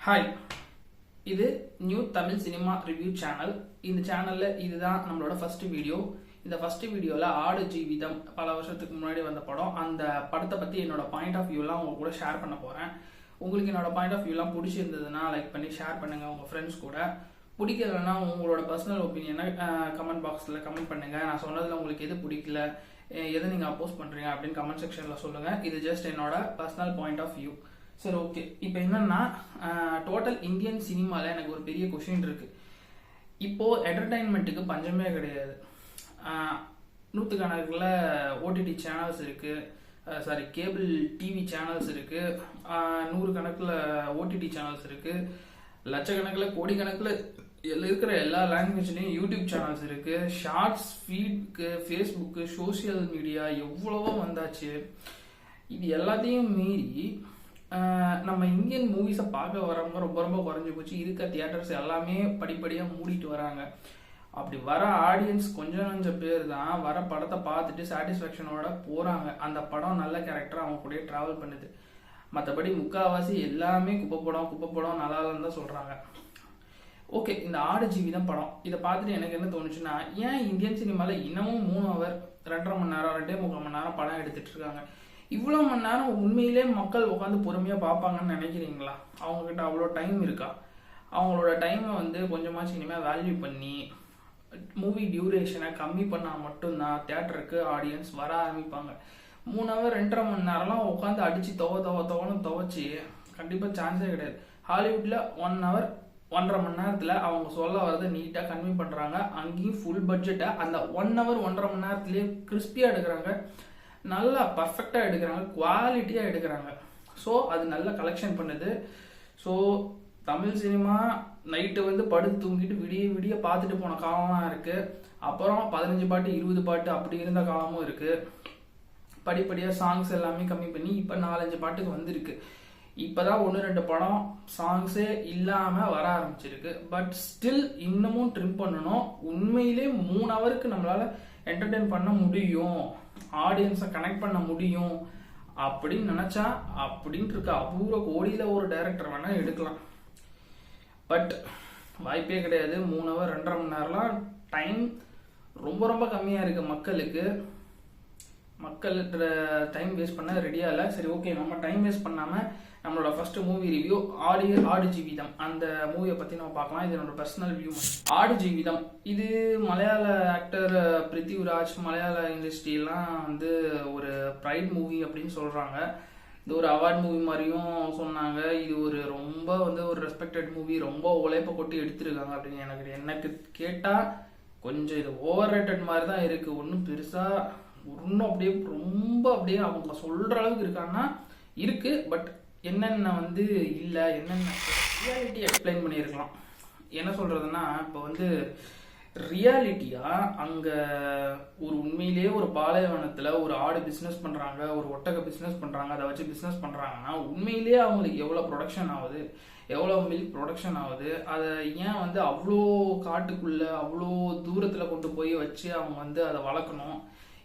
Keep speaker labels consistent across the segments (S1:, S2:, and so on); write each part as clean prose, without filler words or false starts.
S1: Hi, இது new Tamil cinema review channel. இந்த சேனலில் இதுதான் நம்மளோட ஃபர்ஸ்ட் வீடியோ. இந்த ஃபர்ஸ்ட் வீடியோவில் ஆடு ஜீவிதம் பல வருஷத்துக்கு முன்னாடி வந்த படம். அந்த படத்தை பற்றி என்னோட பாயிண்ட் ஆஃப் வியூலாம் உங்க கூட ஷேர் பண்ண போகிறேன். உங்களுக்கு என்னோட பாயிண்ட் ஆஃப் வியூலாம் பிடிச்சிருந்ததுன்னா லைக் பண்ணி ஷேர் பண்ணுங்கள் உங்கள் ஃப்ரெண்ட்ஸ் கூட. பிடிக்கலன்னா உங்களோட பர்சனல் ஒப்பீனியனை கமெண்ட் பாக்ஸில் கமெண்ட் பண்ணுங்கள். நான் சொன்னதில் உங்களுக்கு எது பிடிக்கல, எதை நீங்கள் அப்போஸ் பண்ணுறீங்க அப்படின்னு கமெண்ட் செக்ஷனில் சொல்லுங்கள். இது ஜஸ்ட் என்னோட பர்சனல் பாயிண்ட் ஆஃப் வியூ. சரி, ஓகே. இப்போ என்னன்னா, டோட்டல் இந்தியன் சினிமாவில் எனக்கு ஒரு பெரிய கொஷின் இருக்கு. இப்போ என்டர்டைன்மெண்ட்டுக்கு பஞ்சமே கிடையாது. நூற்றுக்கணக்கில் ஓடிடி சேனல்ஸ் இருக்கு, கேபிள் டிவி சேனல்ஸ் இருக்கு, 100 கணக்கில் ஓடிடி சேனல்ஸ் இருக்கு, லட்சக்கணக்கில் கோடிக்கணக்கில் இருக்கிற எல்லா லாங்குவேஜ்லையும் யூடியூப் சேனல்ஸ் இருக்கு, ஷார்ட்ஸ் ஃபீட்க்கு, ஃபேஸ்புக்கு, சோசியல் மீடியா எவ்வளவோ வந்தாச்சு. இது எல்லாத்தையும் மீறி நம்ம இந்தியன் மூவிஸை பார்க்க வரவங்க ரொம்ப ரொம்ப குறைஞ்சி போச்சு. இருக்க தியேட்டர்ஸ் எல்லாமே படிப்படியாக மூடிட்டு வராங்க. அப்படி வர ஆடியன்ஸ் கொஞ்சம் பேர் தான் வர படத்தை பார்த்துட்டு சாட்டிஸ்ஃபேக்ஷனோட போகிறாங்க. அந்த படம் நல்ல கேரக்டர் அவங்க கூட ட்ராவல் பண்ணுது. மற்றபடி முக்கால்வாசி எல்லாமே குப்பை படம் நல்லா இல்லைன்னு தான் சொல்கிறாங்க. ஓகே, இந்த ஆடு ஜீவிதம் படம் இதை பார்த்துட்டு எனக்கு என்ன தோணுச்சுன்னா, ஏன் இந்தியன் சினிமாவில் இன்னமும் 3 hour 2.5 மணி நேரம் 2.25 மணி நேரம் படம் எடுத்துட்டு இருக்காங்க? இவ்வளோ மணி நேரம் உண்மையிலே மக்கள் உட்காந்து பொறுமையாக பார்ப்பாங்கன்னு நினைக்கிறீங்களா? அவங்கக்கிட்ட அவ்வளோ டைம் இருக்கா? அவங்களோட டைமை கொஞ்சமாச்சு இனிமேல் வேல்யூ பண்ணி மூவி டியூரேஷனை கம்மி பண்ணால் மட்டும்தான் தேட்டருக்கு ஆடியன்ஸ் வர ஆரம்பிப்பாங்க. 3 hour 2.5 மணி நேரம்லாம் உட்காந்து அடித்து துவன்னு துவைச்சி கண்டிப்பாக சான்ஸே கிடையாது. ஹாலிவுட்டில் 1 hour 1.5 மணி நேரத்தில் அவங்க சொல்ல வரதை நீட்டாக கன்வே பண்ணுறாங்க. அங்கேயும் ஃபுல் பட்ஜெட்டை அந்த 1 hour 1.5 மணி நேரத்துலேயே கிறிஸ்பியாக எடுக்கிறாங்க, நல்லா பர்ஃபெக்டாக எடுக்கிறாங்க, குவாலிட்டியாக எடுக்கிறாங்க. ஸோ அது நல்ல கலெக்ஷன் பண்ணுது. ஸோ தமிழ் சினிமா நைட்டு படுத்து தூங்கிட்டு விடிய பார்த்துட்டு போன காலம்லாம் இருக்குது. அப்புறம் 15 பாட்டு 20 பாட்டு அப்படி இருந்த காலமும் இருக்குது. படிப்படியாக சாங்ஸ் எல்லாமே கம்மி பண்ணி இப்போ 4-5 பாட்டுக்கு வந்திருக்கு. இப்போதான் 1-2 படம் சாங்ஸே இல்லாமல் வர ஆரம்பிச்சிருக்கு. பட் ஸ்டில் இன்னமும் ட்ரிம் பண்ணணும். உண்மையிலே 3 hourக்கு நம்மளால் என்டர்டெயின் பண்ண முடியும், ஆடியன்ஸை கனெக்ட் பண்ண முடியும் அப்படின்னு நினச்சா அப்படின்ட்டு இருக்க அபூர்வ கோடியில் ஒரு டைரக்டர் வேணால் எடுக்கலாம். பட் வாய்ப்பே கிடையாது. 3 hour 2.5 மணி நேரம்லாம் டைம் ரொம்ப ரொம்ப கம்மியாக இருக்குது மக்களுக்கு. மக்கள் டைம் வேஸ்ட் பண்ண ரெடியாக இல்லை. சரி, ஓகே, நம்ம டைம் வேஸ்ட் பண்ணாமல் நம்மளோட ஃபர்ஸ்ட் மூவி ரிவ்யூ ஆடு ஜீவிதம். அந்த மூவியை பற்றி நம்ம பார்க்கலாம். இது என்னோட பர்சனல் வியூ. ஆடு ஜீவிதம் இது மலையாள ஆக்டர் பிருத்திவிராஜ், மலையாள இண்டஸ்ட்ரியெலாம் ஒரு ப்ரைட் மூவி அப்படின்னு சொல்கிறாங்க. இது ஒரு அவார்ட் மூவி மாதிரியும் சொன்னாங்க. இது ஒரு ரொம்ப ஒரு ரெஸ்பெக்டட் மூவி, ரொம்ப உழைப்பை கொட்டி எடுத்திருக்காங்க அப்படின்னு எனக்கு கேட்டால் கொஞ்சம் இது ஓவர் ரேட்டட் மாதிரி தான் இருக்குது. ஒன்றும் பெருசாக இன்னும் அப்படியே அவங்க சொல்கிற அளவுக்கு இருக்காங்கன்னா இருக்குது. பட் என்னென்ன இல்லை, என்னென்ன ரியாலிட்டி எக்ஸ்பிளைன் பண்ணியிருக்கலாம். என்ன சொல்கிறதுன்னா, இப்போ ரியாலிட்டியாக அங்கே ஒரு உண்மையிலேயே ஒரு பாலைவனத்தில் ஒரு ஆடு பிஸ்னஸ் பண்ணுறாங்க, ஒரு ஒட்டக பிஸ்னஸ் பண்ணுறாங்க, அதை வச்சு பிஸ்னஸ் பண்ணுறாங்கன்னா உண்மையிலேயே அவங்களுக்கு எவ்வளோ ப்ரொடக்ஷன் ஆகுது, எவ்வளோ மில்க் ப்ரொடக்ஷன் ஆகுது, அதை ஏன் அவ்வளோ காட்டுக்குள்ளே அவ்வளோ தூரத்தில் கொண்டு போய் வச்சு அவங்க அதை வளர்க்கணும்?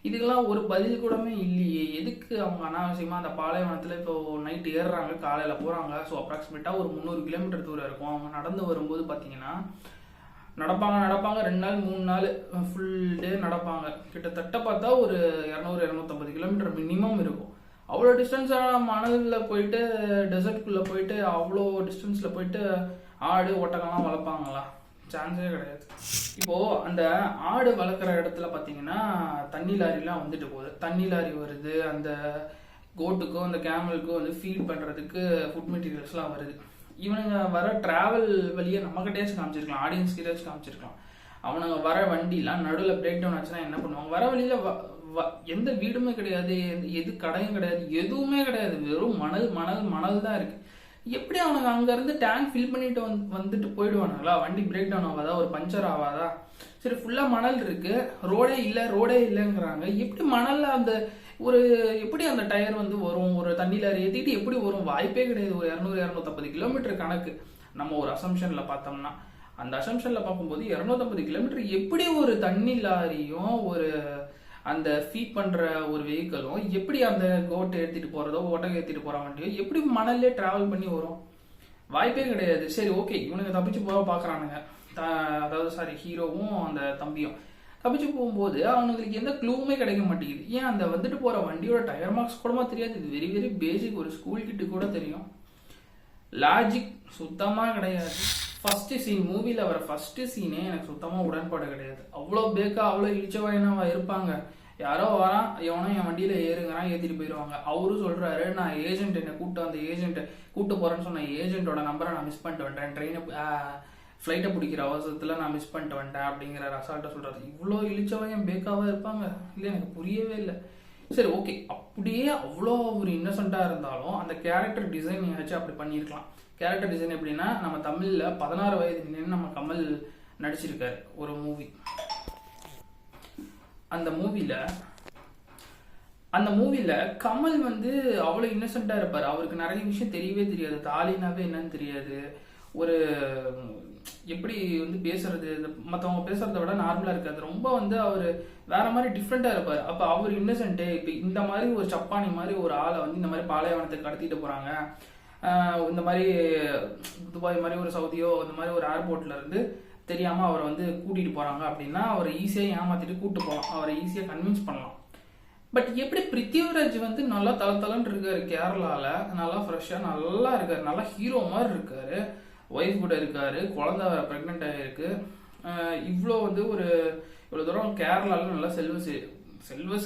S1: இதுக்கெல்லாம் ஒரு பதில் கூடமே இல்லையே. எதுக்கு அவங்க அனாவசியமாக அந்த பாலைவனத்தில் இப்போ நைட்டு ஏறுறாங்க, காலையில் போகிறாங்க. ஸோ அப்ராக்சிமேட்டாக ஒரு 300 கிலோமீட்டர் தூரம் இருக்கும். அவங்க நடந்து வரும்போது பார்த்தீங்கன்னா நடப்பாங்க 2 நாள் 3 நாள் ஃபுல் டே நடப்பாங்க. கிட்டத்தட்ட பார்த்தா ஒரு 200-250 கிலோமீட்டர் மினிமம் இருக்கும். அவ்வளோ டிஸ்டன்ஸாக மணலில் போயிட்டு டெசர்ட்குள்ளே போயிட்டு அவ்வளோ டிஸ்டன்ஸில் போயிட்டு ஆடு ஒட்டகம்லாம் வளர்ப்பாங்களா? சான்ஸே கிடையாது. இப்போ அந்த ஆடு வளர்க்குற இடத்துல பார்த்தீங்கன்னா தண்ணி லாரிலாம் போகுது. தண்ணி லாரி வருது, அந்த கோட்டுக்கும் அந்த கேமலுக்கும் ஃபீட் பண்ணுறதுக்கு ஃபுட் மெட்டீரியல்ஸ்லாம் வருது. இவனுங்க வர டிராவல் வழியை நம்மகிட்டேச்சும் காமிச்சிருக்கலாம், ஆடியன்ஸ் கிட்டேச்சும் காமிச்சிருக்கலாம். அவனுங்க வர வண்டிலாம் நடுவில் பிரேக் டவுன் ஆச்சுன்னா என்ன பண்ணுவாங்க? வர வழியில் எந்த வீடுமே கிடையாது, எது கடையும் கிடையாது, எதுவுமே கிடையாது. வெறும் மணல் தான் இருக்கு. எப்படி அவனுங்க அங்கேருந்து டேங்க் ஃபில் பண்ணிட்டு வந்துட்டு போயிடுவானுங்களா? வண்டி பிரேக் டவுன் ஆகாதா? ஒரு பஞ்சர் ஆகாதா? சரி, ஃபுல்லாக மணல் இருக்கு, ரோடே இல்லைங்கிறாங்க. எப்படி மணலில் எப்படி அந்த டயர் வரும்? ஒரு தண்ணி லாரி ஏற்றிட்டு எப்படி வரும்? வாய்ப்பே கிடையாது. ஒரு 200-250 கிலோமீட்டர் கணக்கு நம்ம ஒரு அசம்ஷனில் பார்த்தோம்னா, அந்த அசம்ஷனில் பார்க்கும்போது 250 கிலோமீட்டர் எப்படி ஒரு தண்ணி லாரியும் ஒரு அந்த ஃபீட் பண்ணுற ஒரு வெஹிக்கிளும் எப்படி அந்த கோட்டை ஏற்றிட்டு போகிறதோ ஒட்டகை ஏற்றிட்டு போகிற வண்டியோ எப்படி மணல்லே ட்ராவல் பண்ணி வரும்? வாய்ப்பே கிடையாது. சரி ஓகே, இவனுக்கு தப்பிச்சு போக பார்க்குறானுங்க, அதாவது சாரி ஹீரோவும் அந்த தம்பியும் தப்பிச்சு போகும்போது அவனுங்களுக்கு எந்த க்ளூவுமே கிடைக்க மாட்டேங்குது. ஏன் அந்த வந்துட்டு போகிற வண்டியோட டயர் மார்க்ஸ் கூடமா தெரியாது. இது வெரி வெரி பேசிக், ஒரு ஸ்கூல் கிட்டு கூட தெரியும். லாஜிக் சுத்தமாக கிடையாது. ஃபர்ஸ்ட் சீன், மூவியில் வர ஃபர்ஸ்ட் சீனே எனக்கு சுத்தமாக உடன்பாடு கிடையாது. அவ்வளோ பேக்கா, அவ்வளோ இழிச்சவாயினவா இருப்பாங்க. யாரோ வரான், எவனோ என் வண்டியில் ஏறுங்கிறான், ஏற்றிட்டு போயிடுவாங்க. அவரும் சொல்கிறாரு, நான் ஏஜென்ட் என்னை கூப்பிட்டு அந்த ஏஜென்ட்டை கூப்பிட்டு போகிறேன்னு சொன்ன ஏஜென்ட்டோட நம்பரை நான் மிஸ் பண்ணிட்டு வந்துட்டேன், ஃப்ளைட்டை பிடிக்கிற அவசரத்தில் நான் மிஸ் பண்ணிட்டு வந்துட்டேன் அப்படிங்கிற அசால்ட்டாக சொல்கிறாரு. இவ்வளோ இழிச்சவாயம் பேக்காவாக இருப்பாங்க இல்லை, எனக்கு புரியவே இல்லை. சரி ஓகே, அப்படியே அவ்வளோ ஒரு இன்னசென்ட்டாக இருந்தாலும் அந்த கேரக்டர் டிசைன் ஏதாச்சும் அப்படி பண்ணியிருக்கலாம். கேரக்டர் டிசைன் எப்படின்னா, நம்ம தமிழில் 16 வயது நம்ம கமல் நடிச்சிருக்காரு ஒரு மூவி. அந்த மூவியில் கமல் வந்து அவ்வளோ இன்னசென்ட்டாக இருப்பார். அவருக்கு நிறைய விஷயம் தெரியவே தெரியாது. தாலினாவே என்னன்னு தெரியாது. ஒரு எப்படி வந்து பேசுறது, மற்றவங்க பேசுறத விட நார்மலாக இருக்காது. ரொம்ப வந்து அவர் வேற மாதிரி டிஃப்ரெண்ட்டாக இருப்பார். அப்போ அவர் இன்னசென்ட்டு. இப்போ இந்த மாதிரி ஒரு சப்பானி மாதிரி ஒரு ஆளை வந்து இந்த மாதிரி பாலைவனத்துக்கு கடத்திட்டு போகிறாங்க, இந்த மாதிரி துபாய் மாதிரி ஒரு சவுதியோ இந்த மாதிரி ஒரு ஏர்போர்ட்ல இருந்து தெரியாமல் அவரை வந்து கூட்டிகிட்டு போகிறாங்க அப்படின்னா அவரை ஈஸியாக ஏமாற்றிட்டு கூப்பிட்டு போகலாம், அவரை ஈஸியாக கன்வின்ஸ் பண்ணலாம். பட் எப்படி பிருத்திவிராஜ் வந்து நல்லா தலன்னு இருக்காரு கேரளாவில், நல்லா ஃப்ரெஷ்ஷாக நல்லா இருக்காரு, நல்லா ஹீரோ மாதிரி இருக்காரு, ஒய்ஃப் கூட இருக்காரு, குழந்தை ப்ரெக்னென்ட் ஆகிருக்கு, இவ்வளோ வந்து இவ்வளோ தூரம் கேரளாவில் நல்லா செல்வ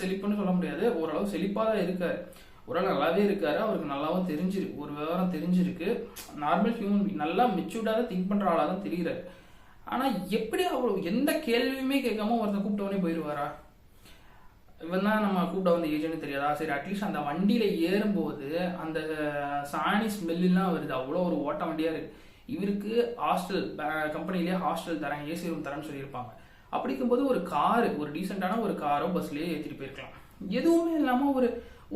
S1: செழிப்புன்னு சொல்ல முடியாது, ஓரளவு செழிப்பாக தான் இருக்காரு, ஓரளவு நல்லாவே இருக்காரு. அவருக்கு நல்லாவும் தெரிஞ்சிருக்கு, ஒரு விவரம் தெரிஞ்சிருக்கு. நார்மல் ஹியூமன் நல்லா மெச்சூர்டாக தான் திங்க் பண்ணுற ஆளாக தான் தெரிகிறாரு. ஆனால் எப்படி அவ்வளோ எந்த கேள்வியுமே கேட்காம ஒருத்தன் கூப்பிட்டவனே போயிடுவாரா? இவன் தான் நம்ம கூப்பிட்ட வந்து ஏஜென்ட் தெரியாதா? சரி, அட்லீஸ்ட் அந்த வண்டியில் ஏறும்போது அந்த சாணி ஸ்மெல்லாம் வருது, அவ்வளோ ஒரு ஓட்ட வண்டியாக இருக்குது. இவருக்கு ஹாஸ்டல் கம்பெனிலேயே ஹாஸ்டல் தரேன், ஏசி ரூம் தரேன்னு சொல்லியிருப்பாங்க. அப்படிங்கும்போது ஒரு காரு, ஒரு டீசெண்டான ஒரு காரோ பஸ்லேயே ஏற்றிட்டு போயிருக்கலாம். எதுவுமே இல்லாமல்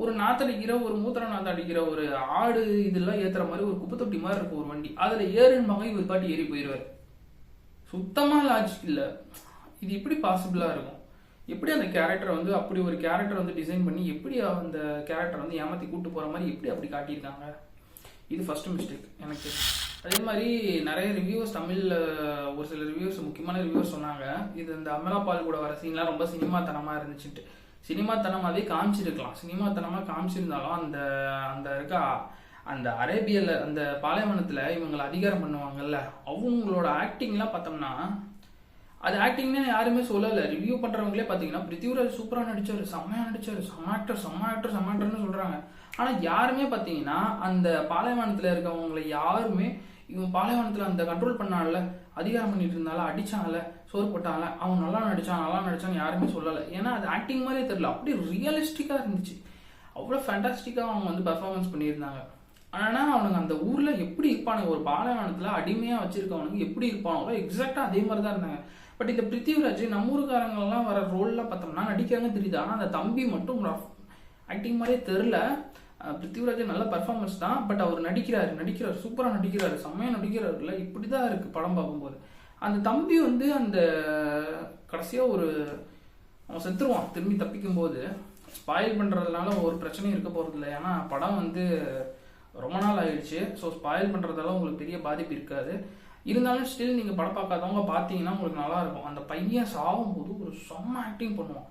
S1: ஒரு நாத்தடிக்கிற, ஒரு மூத்திர நாத்தடிக்கிற ஒரு ஆடு இதெல்லாம் ஏற்றுற மாதிரி ஒரு குப்பை தொட்டி மாதிரி இருக்கும் ஒரு வண்டி. அதில் ஏறுன்பாங்க, இவர் பாட்டி ஏறி போயிடுவார். சுத்தமாக லாஜிக் இல்லை. இது எப்படி பாசிபிளாக இருக்கும்? எப்படி அந்த கேரக்டரை வந்து அப்படி ஒரு கேரக்டர் வந்து டிசைன் பண்ணி எப்படி அந்த கேரக்டர் வந்து ஏமாற்றி கூப்பிட்டு போகிற மாதிரி எப்படி அப்படி காட்டியிருக்காங்க? இது ஃபர்ஸ்ட் மிஸ்டேக் எனக்கு. அதே மாதிரி நிறைய ரிவ்யூஸ் தமிழில் ஒரு சில ரிவ்யூஸ், முக்கியமான ரிவ்யூஸ் சொன்னாங்க, இது இந்த அமலா பால் கூட வர சீன்லாம் ரொம்ப சினிமாத்தனமாக இருந்துச்சுட்டு. சினிமாத்தனமாகவே காமிச்சிருக்கலாம். சினிமாத்தனமாக காமிச்சிருந்தாலும் அந்த அரேபியல அந்த பாலைவனத்தில் இவங்களை அதிகாரம் பண்ணுவாங்கல்ல, அவங்களோட ஆக்டிங்லாம் பார்த்தோம்னா அது ஆக்டிங்னே யாருமே சொல்லலை. ரிவ்யூ பண்ணுறவங்களே பார்த்தீங்கன்னா பிருத்திவிராஜ் சூப்பராக நடிச்சாரு, செம்மையாக நடிச்சாரு, செம்ம ஆக்டர்னு சொல்கிறாங்க. ஆனால் யாருமே பார்த்தீங்கன்னா அந்த பாலைவனத்தில் இருக்கவங்களை யாருமே இவன் பாலைவனத்தில் அந்த கண்ட்ரோல் பண்ணால, அதிகாரம் பண்ணிட்டு இருந்தால, அடிச்சாங்கல்ல, சோறு போட்டாங்கல்ல, அவன் நல்லா நடிச்சான்னு யாருமே சொல்லலை. ஏன்னா அது ஆக்டிங் மாதிரியே தெரியல, அப்படியே ரியலிஸ்டிக்காக இருந்துச்சு. அவ்வளோ ஃபேண்டாஸ்டிக்காக அவங்க வந்து பர்ஃபார்மன்ஸ் பண்ணியிருந்தாங்க. ஆனால் அவனுங்க அந்த ஊரில் எப்படி இருப்பானுங்க, ஒரு பாலைவனத்தில் அடிமையாக வச்சிருக்கவனுங்க எப்படி இருப்பானோ எக்ஸாக்டாக அதே மாதிரி தான் இருந்தாங்க. பட் இந்த பிருத்திவிராஜ் நம்ம ஊருக்காரங்கெல்லாம் வர ரோல்லாம் பார்த்தோம்னா நடிக்கிறாங்க தெரியுது. ஆனால் அந்த தம்பி மட்டும் ஆக்டிங் மாதிரியே தெரில. பிருத்திவிராஜ் நல்ல பர்ஃபார்மன்ஸ் தான், பட் அவர் நடிக்கிறார் சூப்பராக நடிக்கிறாரு, செம்மையாக நடிக்கிறாருல. இப்படி தான் இருக்குது படம் பார்க்கும்போது. அந்த தம்பி வந்து அந்த கடைசியாக அவன் செத்துருவான் திரும்பி தப்பிக்கும் போது. ஸ்பாயில் பண்ணுறதுனால ஒரு பிரச்சனையும் இருக்க போகிறதில்ல, ஏன்னா படம் வந்து ரொம்ப நாள் ஆயிடுச்சு. ஸோ ஸ்பாயில் பண்ணுறதால உங்களுக்கு பெரிய பாதிப்பு இருக்காது. இருந்தாலும் ஸ்டில் நீங்கள் படம் பார்க்காதவங்க பார்த்தீங்கன்னா உங்களுக்கு நல்லாயிருக்கும். அந்த பையன் சாகும்போது ஒரு செம்ம ஆக்டிங் பண்ணுவான்.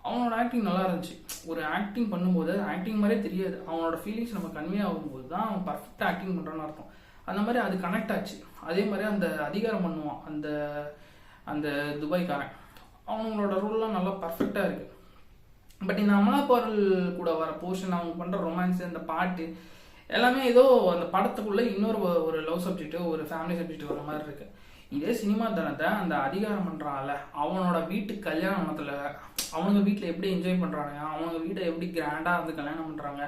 S1: அவனோட ஆக்டிங் நல்லா இருந்துச்சு. ஒரு ஆக்டிங் பண்ணும்போது ஆக்டிங் மாதிரியே தெரியாது, அவனோட ஃபீலிங்ஸ் நம்ம கன்வே ஆகும்போது தான் அவன் பர்ஃபெக்டாக ஆக்டிங் பண்ணுறான்னு அர்த்தம். அந்த மாதிரி அது கனெக்ட் ஆச்சு. அதே மாதிரி அந்த அதிகாரம் பண்ணுவான் அந்த துபாய்க்காரன், அவங்களோட ரோல்லாம் நல்லா பர்ஃபெக்டாக இருக்குது. பட் இந்த அமலா பால் கூட வர போர்ஷன், அவங்க பண்ணுற ரொமான்ஸ், அந்த பாட்டு எல்லாமே ஏதோ அந்த படத்துக்குள்ளே இன்னொரு ஒரு லவ் சப்ஜெக்ட், ஒரு ஃபேமிலி சப்ஜெக்ட் வர மாதிரி இருக்குது. இதே சினிமா தனத்தை அந்த அதிகாரம் பண்ணுறான்ல, அவனோட வீட்டு கல்யாணத்தில் அவனுங்க வீட்டில் எப்படி என்ஜாய் பண்ணுறானுங்க, அவனுங்க வீட்டை எப்படி கிராண்டாக வந்து கல்யாணம் பண்ணுறாங்க,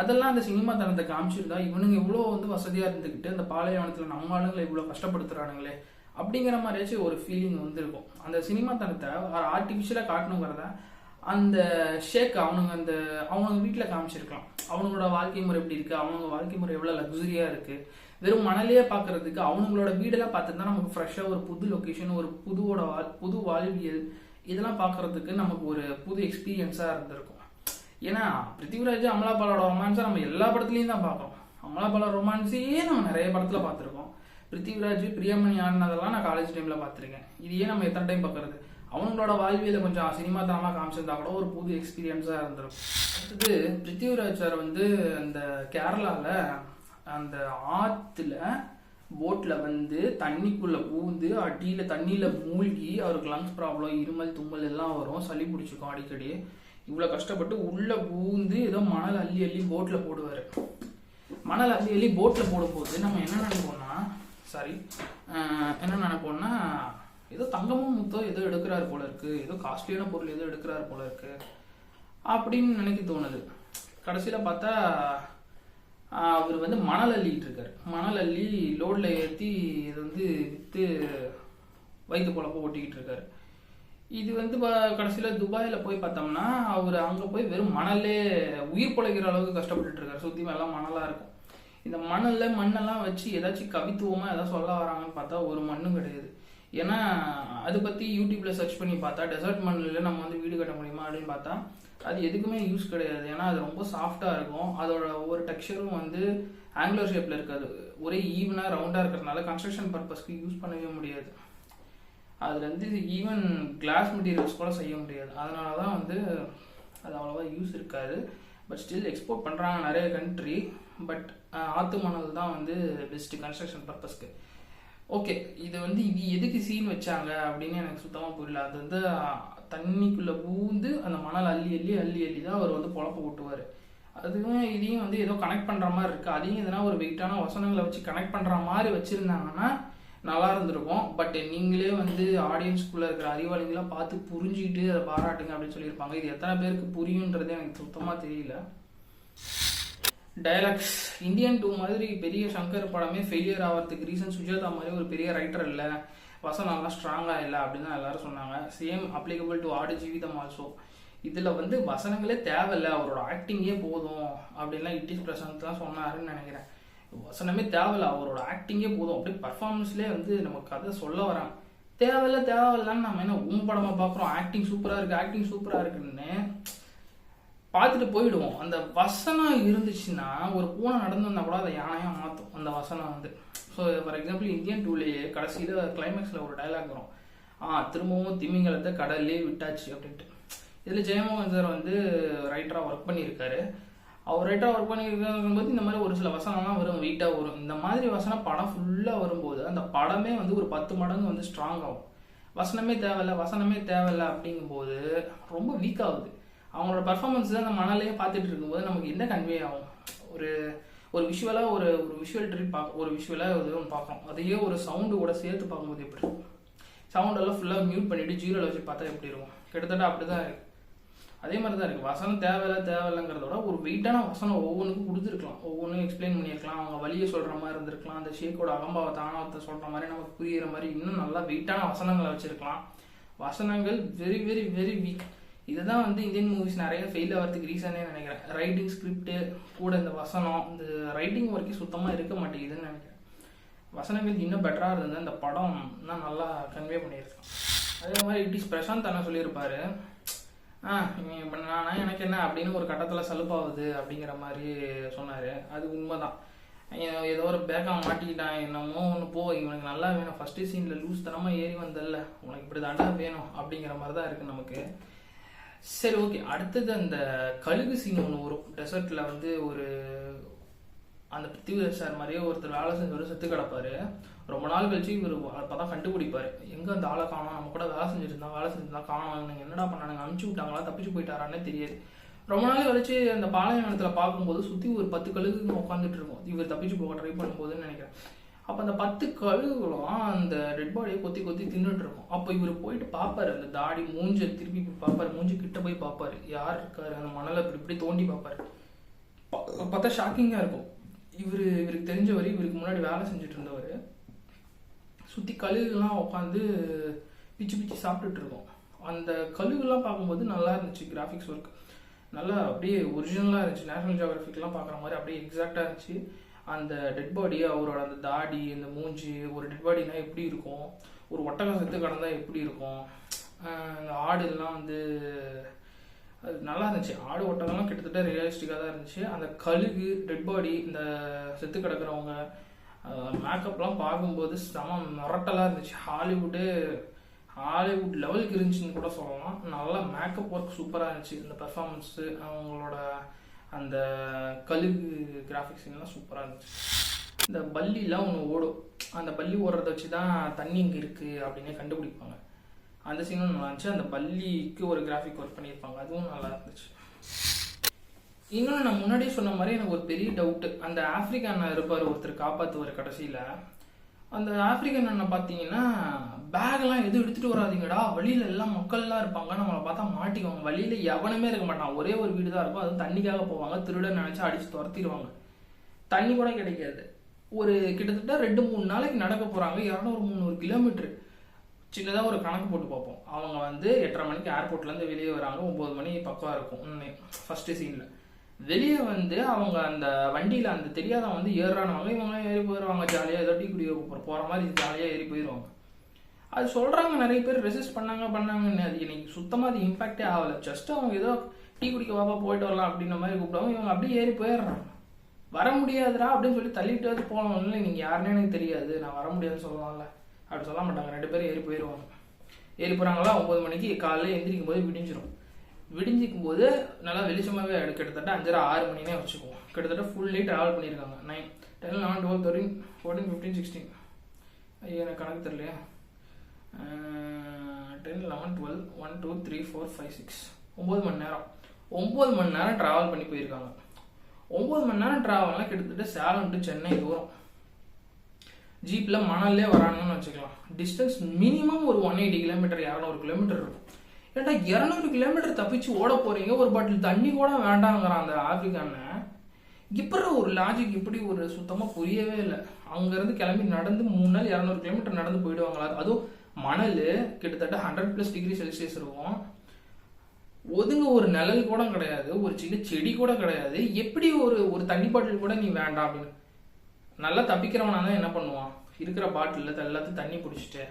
S1: அதெல்லாம் அந்த சினிமா தனத்தை காமிச்சிருந்தா இவனுங்க இவ்வளோ வந்து வசதியாக இருந்துக்கிட்டு அந்த பாலைவனத்தில் நம்ம ஆளுங்களை இவ்வளோ கஷ்டப்படுத்துகிறானுங்களே அப்படிங்கிற மாதிரியாச்சும் ஒரு ஃபீலிங் வந்துருக்கும். அந்த சினிமா தனத்தை ஆர்டிஃபிஷியலாக காட்டணுங்கிறத அந்த ஷேக் அவனுங்க வீட்டில் காமிச்சிருக்கலாம். அவங்களோட வாழ்க்கை முறை எப்படி இருக்குது, அவங்க வாழ்க்கை முறை எவ்வளோ லக்ஸுரியாக இருக்குது, வெறும் மணலையே பார்க்கறதுக்கு அவங்களோட வீடெல்லாம் பார்த்துருந்தா நமக்கு ஃப்ரெஷ்ஷாக ஒரு புது லொக்கேஷன், ஒரு புது வாழ்வியல் இதெல்லாம் பார்க்கறதுக்கு நமக்கு ஒரு புது எக்ஸ்பீரியன்ஸாக இருந்திருக்கும். ஏன்னா பிருத்திவிராஜ் அமலா பாலோட ரொமான்ஸை நம்ம எல்லா படத்துலையும் தான் பார்க்குறோம். அமலாபாலா ரொமான்ஸையே நம்ம நிறைய படத்தில் பார்த்துருக்கோம். பிருத்திவிராஜ் பிரியாமணி ஆடினதெல்லாம் நான் காலேஜ் டைமில் பார்த்துருக்கேன். இதையே நம்ம எத்தனை டைம் பார்க்கறது? அவங்களோட வாழ்வியலை கொஞ்சம் சினிமா தரமாக காமிச்சிருந்தா கூட ஒரு புது எக்ஸ்பீரியன்ஸாக இருந்திருக்கும். அடுத்தது பிருத்திவிராஜ் சார் வந்து அந்த கேரளாவில் அந்த ஆற்றுல போட்டில் வந்து தண்ணிக்குள்ளே பூந்து அடியில் தண்ணியில் மூழ்கி அவருக்கு லங்ஸ் ப்ராப்ளம், இருமல், தும்மல் எல்லாம் வரும், சளி பிடிச்சிக்கும் அடிக்கடி. இவ்வளோ கஷ்டப்பட்டு உள்ளே பூந்து ஏதோ மணல் அள்ளி அள்ளி போட்டில் போடுவார். மணல் அள்ளி அள்ளி போட்டில் போடும்போது நம்ம என்ன நினைப்போம்னா ஏதோ தங்கமும் முத்தோ ஏதோ எடுக்கிறாரு போல இருக்கு, ஏதோ காஸ்ட்லியான பொருள் ஏதோ எடுக்கிறாரு போல இருக்கு அப்படின்னு நினைக்க தோணுது. கடைசியில் பார்த்தா அவர் வந்து மணல் அள்ளிட்டு இருக்காரு. மணல் அள்ளி லோடில் ஏற்றி இதை வந்து விற்று வயிற்று குழப்ப ஓட்டிக்கிட்டு இருக்காரு. இது வந்து கடைசியில் துபாயில் போய் பார்த்தோம்னா அவர் அங்கே போய் வெறும் மணலே உயிர் பிழைக்கிற அளவுக்கு கஷ்டப்பட்டுட்டு இருக்காரு. சுற்றி மேலாம் மணலாக இருக்கும். இந்த மண்ணெல்லாம் வச்சு ஏதாச்சும் கவித்துவமாக ஏதாவது சொல்ல வராங்கன்னு பார்த்தா ஒரு மண்ணும் கிடையாது. ஏன்னா அதை பற்றி யூடியூப்பில் சர்ச் பண்ணி பார்த்தா டெசர்ட் மண்ணில் நம்ம வந்து வீடு கட்ட முடியுமா அப்படின்னு பார்த்தா அது எதுக்குமே யூஸ் கிடையாது. ஏன்னா அது ரொம்ப சாஃப்டாக இருக்கும். அதோட ஒவ்வொரு டெக்ஸ்சரும் வந்து ஆங்குலர் ஷேப்பில் இருக்காது, ஒரே ஈவனாக ரவுண்டாக இருக்கிறதுனால கன்ஸ்ட்ரக்ஷன் பர்பஸ்க்கு யூஸ் பண்ணவே முடியாது. அதில் வந்து ஈவன் கிளாஸ் மெட்டீரியல்ஸ் கூட செய்ய முடியாது. அதனால தான் வந்து அது அவ்வளோவா யூஸ் இருக்காது. பட் ஸ்டில் எக்ஸ்போர்ட் பண்ணுறாங்க நிறைய கண்ட்ரி. பட் ஆற்று மணல் தான் வந்து பெஸ்ட்டு கன்ஸ்ட்ரக்ஷன் பர்பஸ்க்கு. ஓகே, இது வந்து இது எதுக்கு சீன் வச்சாங்க அப்படின்னு எனக்கு சுத்தமாக புரியல. அது வந்து தண்ணிக்குள்ளே பூந்து அந்த மணல் அள்ளி அள்ளி அள்ளி அள்ளி தான் அவர் வந்து பொழப்ப ஓட்டுவார். அதுவும் இதையும் வந்து ஏதோ கனெக்ட் பண்ணுற மாதிரி இருக்குது. அதையும் எதனா ஒரு வெயிட்டான வசனங்களை வச்சு கனெக்ட் பண்ணுற மாதிரி வச்சுருந்தாங்கன்னா நல்லா இருந்திருக்கும். பட் நீங்களே வந்து ஆடியன்ஸ்குள்ளே இருக்கிற அறிவாளிகளாக பார்த்து புரிஞ்சுக்கிட்டு அதை பாராட்டுங்க அப்படின்னு சொல்லியிருப்பாங்க. இது எத்தனை பேருக்கு புரியுன்றதே எனக்கு சுத்தமாக தெரியல. டைலாக்ஸ் இந்தியன் 2 மாதிரி பெரிய சங்கர் படமே ஃபெயிலியர் ஆகிறதுக்கு ரீசன் சுஜாதா மாதிரி ஒரு பெரிய ரைட்டர் இல்லை, வசனம்லாம் ஸ்ட்ராங்காக இல்லை அப்படின்னு தான் எல்லாரும் சொன்னாங்க. சேம் அப்ளிகபிள் டு ஆடு ஜீவிதம் ஆல்சோ. இதில் வந்து வசனங்களே தேவையில்லை, அவரோட ஆக்டிங்கே போதும் அப்படின்லாம் இட்டிஸ் பிரசாந்த் தான் சொன்னாருன்னு நினைக்கிறேன். வசனமே தேவையில்லை, அவரோட ஆக்டிங்கே போதும். அப்படியே பர்ஃபார்மன்ஸ்லேயே வந்து நம்ம கதை சொல்ல வராங்க. தேவையில்லான்னு நம்ம என்ன படமாக பார்க்குறோம், ஆக்டிங் சூப்பராக இருக்குன்னு பார்த்துட்டு போயிடுவோம். அந்த வசனம் இருந்துச்சுன்னா ஒரு பூனை நடந்து வந்தால் கூட அதை யானையாக மாற்றும் அந்த வசனம் வந்து. ஸோ ஃபார் எக்ஸாம்பிள் இந்தியன் 2லேயே கடைசியில் கிளைமேக்ஸில் ஒரு டைலாக் வரும், திரும்பவும் திமிங்கலத்தை கடல்லே விட்டாச்சு அப்படின்ட்டு. இதில் ஜெயமோகன் சார் வந்து ரைட்டராக ஒர்க் பண்ணியிருக்காரு. அவர் ரைட்டராக ஒர்க் பண்ணியிருக்கும்போது இந்த மாதிரி ஒரு சில வசனம்லாம் வரும், வெயிட்டாக வரும். இந்த மாதிரி வசனம் படம் ஃபுல்லாக வரும்போது அந்த படமே வந்து ஒரு 10 மடங்கு வந்து ஸ்ட்ராங் ஆகும். வசனமே தேவையில்லை அப்படிங்கும்போது ரொம்ப வீக் ஆகுது. அவங்களோட பர்ஃபார்மன்ஸ் தான் அந்த மணலையே பார்த்துட்டு இருக்கும்போது நமக்கு என்ன கன்வே ஆகும்? ஒரு விஷுவலாக ஒரு விஷுவல் ட்ரிப் ஒரு விஷுவலாக ஒன்று பார்க்குறோம், அதையே ஒரு சவுண்டு கூட சேர்த்து பார்க்கும்போது எப்படி இருக்கும்? சவுண்டெல்லாம் ஃபுல்லாக மியூட் பண்ணிவிட்டு ஜீரோவில் வச்சு பார்த்தா எப்படி இருக்கும்? கிட்டத்தட்ட அப்படி தான் இருக்குது. அதே மாதிரி தான் இருக்குது. வசனம் தேவையில்லைங்கிறத விட ஒரு வெயிட்டான வசனம் ஒவ்வொன்றுக்கும் கொடுத்துருக்கலாம், ஒவ்வொன்றும் எக்ஸ்பிளைன் பண்ணியிருக்கலாம். அவங்க வழியை சொல்கிற மாதிரி இருந்திருக்கலாம், அந்த ஷேக்கோட அகம்பாவத்தை ஆணவத்தை சொல்கிற மாதிரி நமக்கு புரிகிற மாதிரி இன்னும் நல்லா வெயிட்டான வசனங்களை வச்சுருக்கலாம். வசனங்கள் வெரி வெரி வெரி வீக். இதுதான் வந்து இந்தியன் மூவிஸ் நிறைய ஃபெயில் ஆகிறதுக்கு ரீசனே நினைக்கிறேன். ரைட்டிங் ஸ்கிரிப்டு கூட இந்த வசனம், இந்த ரைட்டிங் ஒர்க்கே சுத்தமாக இருக்க மாட்டேங்குதுன்னு நினைக்கிறேன். வசனங்கள் இன்னும் பெட்டராக இருந்தது இந்த படம் தான் நல்லா கன்வே பண்ணியிருக்கேன். அதே மாதிரி இட்டிஸ் பிரசாந்த் என்ன சொல்லியிருப்பாரு, நான் எனக்கு என்ன அப்படின்னு ஒரு கட்டத்தில் சலுப்பாகுது அப்படிங்கிற மாதிரி சொன்னார். அது உண்மைதான். ஏதோ ஒரு பேக்காக மாட்டிக்கிட்டான் என்னமோ ஒன்று இவனுக்கு நல்லா வேணும், ஃபஸ்ட்டு சீனில் லூஸ் தனமாக ஏறி வந்ததில்ல, உனக்கு இப்படி தாண்டா வேணும் அப்படிங்கிற மாதிரி தான் இருக்குது நமக்கு. சரி, ஓகே. அடுத்தது அந்த கழுகு சீன் ஒன்று வரும் டெசர்ட்டில் வந்து ஒரு அந்த பிருத்திவிராஜ் சார் மாதிரியே ஒருத்தர் வேலை செஞ்சவர் செத்து கிடப்பாரு. ரொம்ப நாள் கழிச்சு இவர் அப்போ தான் கண்டுபிடிப்பார், எங்கே அந்த ஆளை காணும், நம்ம கூட வேலை செஞ்சுருந்தா காணும், நீங்கள் என்னடா பண்ணானுங்க, அனுப்பிச்சி விட்டாங்களா, தப்பிச்சு போயிட்டாரான்னே தெரியாது. ரொம்ப நாள் கழிச்சு அந்த பாளையத்தில் பார்க்கும்போது சுற்றி ஒரு 10 கழுகுங்க உட்காந்துட்டு இருக்கும், இவர் தப்பிச்சு போக ட்ரை பண்ணும்போதுன்னு நினைக்கிறேன். அப்போ அந்த 10 கழுகுகளும் அந்த டெட் பாடியை கொத்தி தின்னுட்டு இருக்கும். அப்போ இவர் போயிட்டு பார்ப்பாரு, அந்த தாடி மூஞ்சி திருப்பி பார்ப்பாரு, மூஞ்சி கிட்ட போய் பார்ப்பாரு, யார் இருக்காரு, அந்த மணலை இப்படி தோண்டி பார்ப்பாரு. பார்த்தா ஷாக்கிங்காக இருக்கும். இவருக்கு தெரிஞ்சவர், இவருக்கு முன்னாடி வேலை செஞ்சுட்டு இருந்தவர், சுற்றி கழுகுலாம் உட்காந்து பிச்சு சாப்பிட்டுட்டு இருக்கோம். அந்த கழுகுலாம் பார்க்கும்போது நல்லா இருந்துச்சு. கிராஃபிக்ஸ் ஒர்க் நல்லா அப்படியே ஒரிஜினலாக இருந்துச்சு. நேஷனல் ஜியோகிராஃபிக்லாம் பார்க்குற மாதிரி அப்படியே எக்ஸாக்டாக இருந்துச்சு. அந்த டெட் பாடி, அவரோட அந்த தாடி, அந்த மூஞ்சி, ஒரு டெட் பாடினா எப்படி இருக்கும், ஒரு ஒட்டகம் செத்து கடந்தால் எப்படி இருக்கும், அந்த ஆடுலாம் வந்து அது நல்லா இருந்துச்சு. ஆடு ஒட்டகம்லாம் கிட்டத்தட்ட ரியலிஸ்டிக்காக தான் இருந்துச்சு. அந்த கழுகு, டெட் பாடி, இந்த செத்து கிடக்கிறவங்க மேக்கப்லாம் பார்க்கும்போது செம மிரட்டலாக இருந்துச்சு. ஹாலிவுட் லெவலுக்கு இருந்துச்சுன்னு கூட சொல்லலாம். நல்லா மேக்கப் ஒர்க் சூப்பராக இருந்துச்சு. இந்த பெர்ஃபார்மன்ஸு, அவங்களோட அந்த கழுகு கிராஃபிக்ஸ் எல்லாம் சூப்பராக இருந்துச்சு. இந்த பல்லிலாம் ஒன்று ஓடும், அந்த பல்லி ஓடுறத வச்சு தான் தண்ணி இங்கே இருக்குது அப்படின்னே கண்டுபிடிப்பாங்க. அந்த சீனும் நல்லா இருந்துச்சு. அந்த பல்லிக்கு ஒரு கிராஃபிக் ஒர்க் பண்ணியிருப்பாங்க, அதுவும் நல்லா இருந்துச்சு. இன்னொன்று நான் முன்னாடியே சொன்ன மாதிரி எனக்கு ஒரு பெரிய டவுட்டு, அந்த ஆஃப்ரிக்கன் இருப்பார் ஒருத்தர் காப்பாற்றுவார் கடைசியில். அந்த ஆஃப்ரிக்கன் அண்ணன் பார்த்தீங்கன்னா பேக்லாம் எதுவும் எடுத்துகிட்டு வராதிங்கடா, வழியில் எல்லாம் மக்கள்லாம் இருப்பாங்க, நம்மளை பார்த்தா மாட்டிக்குவாங்க, வழியில் எவனுமே இருக்க மாட்டான், ஒரே ஒரு வீடு தான் இருக்கும், அதுவும் தண்ணிக்காக போவாங்க, திருடன் நினச்சா அடித்து துரத்திடுவாங்க, தண்ணி கூட கிடைக்காது. ஒரு கிட்டத்தட்ட 2-3 நாளைக்கு நடக்க போகிறாங்க, 200-300 கிலோமீட்டர். சின்னதாக ஒரு கணக்கு போட்டு பார்ப்போம். அவங்க 8:30 மணிக்கு ஏர்போர்ட்லேருந்து வெளியே வராங்க, 9 மணி பக்கம் இருக்கும் ஃபஸ்ட்டு சீனில். வெளியே அவங்க அந்த வண்டியில் அந்த தெரியாதவங்க ஏறுறானவங்க, இவங்க ஏறி போயிடுவாங்க ஜாலியாக, ஏதோ டீ குடிக்க போகிற மாதிரி ஜாலியாக ஏறி போயிடுவாங்க. அது சொல்கிறாங்க நிறைய பேர் ரெசிஸ்ட் பண்ணாங்கன்னு, அது எனக்கு சுத்தமாக அது இம்பாக்டே ஆகலை. ஜஸ்ட் அவங்க ஏதோ டீ குடிக்க வாப்பா போயிட்டு வரலாம் அப்படின்ற மாதிரி கூப்பிடுவாங்க, இவங்க அப்படியே ஏறி போயிடுறாங்க. வர முடியாதுடா அப்படின்னு சொல்லி தள்ளிட்டு போகணும், இல்லை நீங்கள் யாருன்னே எனக்கு தெரியாது, நான் வர முடியாதுன்னு சொல்லலாம்ல, அப்படி சொல்ல மாட்டாங்க. 2 பேரும் ஏறி போயிடுவாங்க. ஏறி போகிறாங்களா, 9 மணிக்கு காலையில் எந்திரிக்கும் போது விடிஞ்சிடும். விடிஞ்சிக்கும் போது நல்லா வெளிச்சமாகவே கிட்டத்தட்ட 5:30-6 மணினே வச்சுக்குவோம். கிட்டத்தட்ட ஃபுல்லி ட்ராவல் பண்ணியிருக்காங்க. 9, 10, 11, 12, 13, 14, 15, 16, ஐயோ எனக்கு கணக்கு தெரியலையா, 10, 11, 12, 1, 2, 3, 4, 5, 6, 9 மணி நேரம். 9 மணி நேரம் ட்ராவல் பண்ணி போயிருக்காங்க. 9 மணி நேரம் ட்ராவல்லாம் கிட்டத்தட்ட சேலம் டு சென்னை தூரம். ஜீப்பில் மணல்லே வரானுங்கன்னு வச்சுக்கலாம். டிஸ்டன்ஸ் மினிமம் ஒரு 180 கிலோமீட்டர், 200 கிலோமீட்டர் இருக்கும். ஏட்டா 200 கிலோமீட்டர் தப்பிச்சு ஓட போறீங்க, ஒரு பாட்டில் தண்ணி கூட வேண்டாங்கிறான் அந்த ஆப்பிரிக்கான. இப்படி ஒரு லாஜிக், இப்படி ஒரு சுத்தமாக புரியவே இல்லை. அங்கேருந்து கிளம்பி நடந்து 3 நாள் 200 கிலோமீட்டர் நடந்து போயிடுவாங்களா? அதுவும் மணல் கிட்டத்தட்ட 100+ டிகிரி செல்சியஸ் இருக்கும். ஒதுங்க ஒரு நிழல் கூட கிடையாது, ஒரு சின்ன செடி கூட கிடையாது. எப்படி ஒரு தண்ணி பாட்டில் கூட நீ வேண்டாம் அப்படின்னு. நல்லா தப்பிக்கிறவனா தான் என்ன பண்ணுவான், இருக்கிற பாட்டில் எல்லாத்தையும் தண்ணி பிடிச்சிட்டு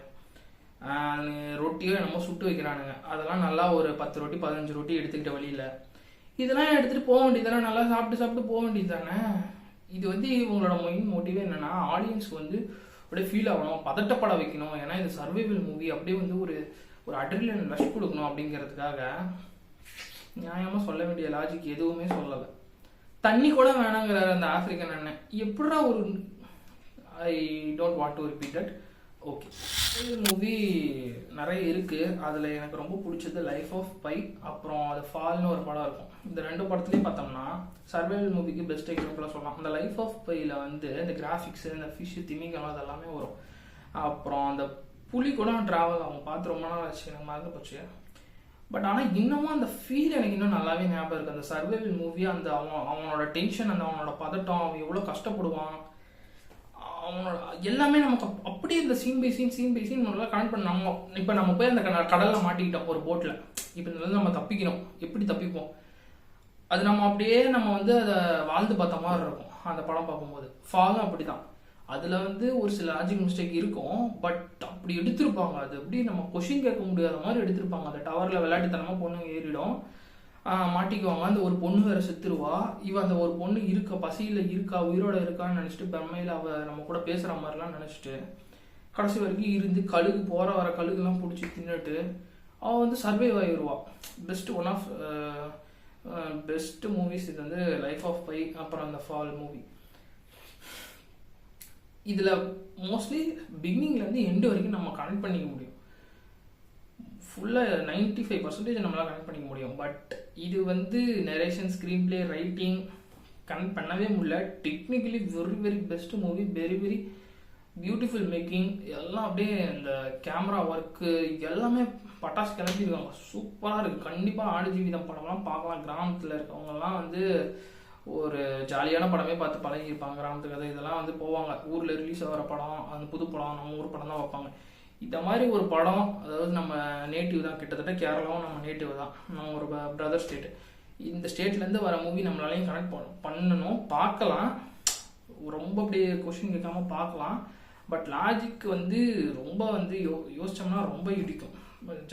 S1: ரொட்டியோ என்னமோ சுட்டு வைக்கிறானுங்க, அதெல்லாம் நல்லா ஒரு 10 ரொட்டி 15 ரொட்டி எடுத்துக்கிட்ட வழியில் இதெல்லாம் எடுத்துகிட்டு போக வேண்டியது தானே, நல்லா சாப்பிட்டு போக வேண்டியது தானே. இது இவங்களோட மெயின் மோட்டிவே என்னென்னா, ஆடியன்ஸ்க்கு அப்படியே ஃபீல் ஆகணும், பதட்டப்பட வைக்கணும். ஏன்னா இது சர்வைவல் மூவி, அப்படியே ஒரு அட்ரினலின் ரஷ் கொடுக்கணும் அப்படிங்கிறதுக்காக நியாயமாக சொல்ல வேண்டிய லாஜிக் எதுவுமே சொல்லலை. தண்ணி கூட வேணாங்கிறாரு அந்த ஆஃப்ரிக்கன் அண்ணன். எப்படா I don't want to repeat that. Okay, movie நிறைய இருக்குது. அதில் எனக்கு ரொம்ப பிடிச்சது லைஃப் ஆஃப் பை, அப்புறம் அது ஃபால்னு ஒரு படம் இருக்கும். இந்த 2 படத்துலையும் பார்த்தோம்னா சர்வைவல் மூவிக்கு பெஸ்ட் எக்ஸாம்பிளாக சொல்லலாம். அந்த லைஃப் ஆஃப் பையில் இந்த கிராஃபிக்ஸு, இந்த ஃபிஷ்ஷு, திமிங்கலம் அதெல்லாமே வரும். அப்புறம் அந்த புலி கூட ட்ராவல் அவங்க பார்த்து ரொம்ப நாள் ஆச்சு, எனக்கு மறந்து போச்சு. பட் ஆனால் இன்னமும் அந்த ஃபீல் எனக்கு இன்னும் நல்லாவே ஞாபகம் இருக்குது. அந்த சர்வைவல் மூவி, அந்த அவனோட டென்ஷன், அந்த அவனோட பதட்டம், அவன் எவ்வளோ கஷ்டப்படுவான், அவனோட எல்லாமே நமக்கு அப்படியே இந்த சீன் பை சீன் நல்லா கனெக்ட் பண்ண. இப்போ நம்ம போய் அந்த கடலில் மாட்டிக்கிட்டோம் ஒரு போட்டில், இப்போ இதுலேருந்து நம்ம தப்பிக்கணும், எப்படி தப்பிப்போம், அது நம்ம அப்படியே நம்ம அதை வாழ்ந்து பார்த்த மாதிரி இருக்கும் அந்த படம் பார்க்கும்போது. ஃபாலும் அப்படி தான். அதில் ஒரு சில லாஜிக் மிஸ்டேக் இருக்கும், பட் அப்படி எடுத்திருப்பாங்க. அது எப்படி நம்ம கொஷின் கேட்க முடியாத மாதிரி எடுத்திருப்பாங்க. அந்த டவரில் விளையாட்டுத்தனமாக பொண்ணுங்க ஏறிடும், மாட்டிக்குவாங்க. அந்த ஒரு பொண்ணு வேற செத்துருவா. அந்த ஒரு பொண்ணு பசியில் இருக்கா, உயிரோட இருக்கான்னு நினச்சிட்டு பெருமையில் நம்ம கூட பேசுகிற மாதிரிலாம் நினச்சிட்டு கடைசி வரைக்கும் இருந்து போகிற வர கழுகுலாம் பிடிச்சி தின்னுட்டு அவள் சர்வைவ் ஆகிடுவா. ஒன் ஆஃப் பெஸ்ட் மூவிஸ் இது லைஃப் ஆஃப் பை, அப்புறம் அந்த ஃபால் மூவி. இதில் மோஸ்ட்லி பிகினிங்லேருந்து எண்டு வரைக்கும் நம்ம கனெக்ட் பண்ணிக்க முடியும். ஃபுல்லாக 95% நம்மளால் கனெக்ட் பண்ணிக்க முடியும். பட் இது narration, screen play, writing connect பண்ணவே முடியல. Technically very very best movie, very very beautiful making, எல்லாம் அப்படியே இந்த கேமரா ஒர்க்கு எல்லாமே பட்டாசு கிளம்பியிருக்காங்க, சூப்பராக இருக்குது. கண்டிப்பாக ஆடு ஜீவிதம் படம்லாம் பார்க்கலாம். கிராமத்தில் இருக்கவங்கலாம் ஒரு ஜாலியான படமே பார்த்து பழகியிருப்பாங்க. கிராமத்து கதை இதெல்லாம் போவாங்க. ஊரில் ரிலீஸ் ஆகிற படம், அந்த புது படம், நம்ம ஊர் படம் தான் வைப்பாங்க. இந்த மாதிரி ஒரு படம், அதாவது நம்ம நேட்டிவ் தான், கிட்டத்தட்ட கேரளாவும் நம்ம நேட்டிவ் தான், நம்ம ஒரு பிரதர் ஸ்டேட்டு. இந்த ஸ்டேட்லேருந்து வர மூவி நம்மளாலையும் கனெக்ட் பண்ணணும், பார்க்கலாம். ரொம்ப அப்படியே கொஷின் கேட்காம பார்க்கலாம். பட் லாஜிக் ரொம்ப யோசிச்சோம்னா ரொம்ப இடிக்கும்.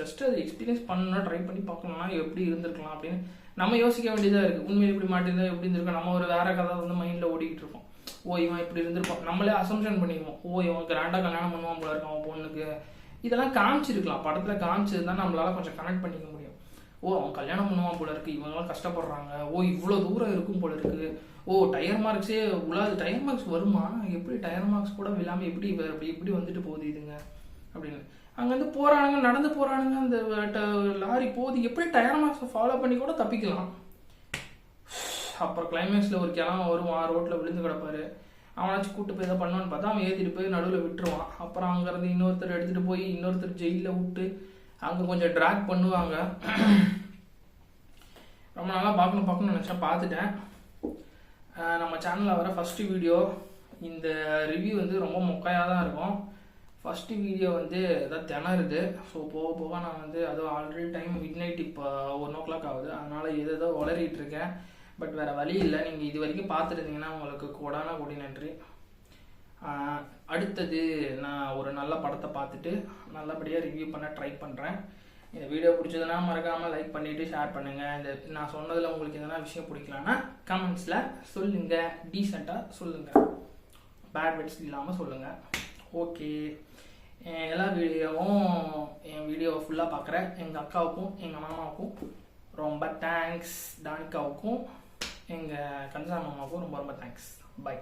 S1: ஜஸ்ட் அது எக்ஸ்பீரியன்ஸ் பண்ணணும், ட்ரை பண்ணி பார்க்கணும்னா எப்படி இருந்திருக்கலாம் அப்படின்னு நம்ம யோசிக்க வேண்டியதாக இருக்குது. உண்மையில் இப்படி மாட்டிருந்தா எப்படி இருந்திருக்கும், நம்ம ஒரு வேற கதை வந்து மைண்டில் ஓடிக்கிட்டு இருப்போம். ஓ இவன் இப்படி இருந்திருப்பான், நம்மளே அசம்ஷன் பண்ணிடுவோம். ஓ இவன் கிராண்டாக கல்யாணம் பண்ணுவான் போல இருக்கும் அவன் பொண்ணுக்கு. இதெல்லாம் காமிச்சிருக்கலாம், படத்தில் காமிச்சதுதான் நம்மளால கொஞ்சம் கனெக்ட் பண்ணிக்க முடியும். ஓ அவன் கல்யாணம் பண்ணுவான் போல இருக்கு, இவங்கெல்லாம் கஷ்டப்படுறாங்க, ஓ இவ்வளோ தூரம் இருக்கும் போல இருக்கு, ஓ டயர் மார்க்ஸே உலாது, டயர் மார்க்ஸ் வருமா, எப்படி டயர் மார்க்ஸ் கூட இல்லாமல் எப்படி எப்படி வந்துட்டு போகுது இதுங்க அப்படின்னு. அங்கேருந்து போகிறானுங்க, நடந்து போகிறானுங்க, அந்த லாரி போகுது, எப்படி டயர் மார்க்ஸை ஃபாலோ பண்ணி கூட தப்பிக்கலாம். அப்புறம் கிளைமேக்ஸில் ஒரு கிழமை வருவான், ரோட்டில் விழுந்து கிடப்பாரு. அவனாச்சும் கூப்பிட்டு போய் எதாவது பண்ணுவான்னு பார்த்தா அவன் ஏற்றிட்டு போய் நடுவில் விட்டுருவான். அப்புறம் அங்கேருந்து இன்னொருத்தர் எடுத்துகிட்டு போய் இன்னொருத்தர் ஜெயிலில் விட்டு அங்கே கொஞ்சம் ட்ராக் பண்ணுவாங்க. ரொம்ப நாளாக பார்க்கணும்னு நினச்சா பார்த்துட்டேன். நம்ம சேனலில் வர ஃபஸ்ட்டு வீடியோ இந்த ரிவ்யூ வந்து ரொம்ப மொக்கையாக தான் இருக்கும். ஃபஸ்ட்டு வீடியோ வந்து எதாவது திணறுது. ஸோ போக போக நான் வந்து அதுவும் ஆல்ரெடி டைம் மிட் நைட் இப்போ 1 o'clock ஆகுது, அதனால் ஏதோ உளறிட்டு இருக்கேன். பட் வேறு வழி இல்லை, நீங்கள் இது வரைக்கும் பார்த்துருந்தீங்கன்னா உங்களுக்கு கோடான கோடி நன்றி. அடுத்தது நான் ஒரு நல்ல படத்தை பார்த்துட்டு நல்லபடியாக ரிவ்யூ பண்ண ட்ரை பண்ணுறேன். இந்த வீடியோ பிடிச்சதுன்னா மறக்காமல் லைக் பண்ணிவிட்டு ஷேர் பண்ணுங்கள். இந்த நான் சொன்னதில் உங்களுக்கு எதனா விஷயம் பிடிக்கலன்னா கமெண்ட்ஸில் சொல்லுங்கள், டீசெண்டாக சொல்லுங்கள், பேட் வேர்ட்ஸ் இல்லாமல் சொல்லுங்கள். ஓகே, எல்லா வீடியோவும் என் வீடியோவை ஃபுல்லாக பார்க்குற எங்கள் அக்காவுக்கும் எங்கள் மாமாவுக்கும் ரொம்ப தேங்க்ஸ். டானிகாவுக்கும் எங்கள் கன்சா மாமாவுக்கும் ரொம்ப ரொம்ப தேங்க்ஸ். பை.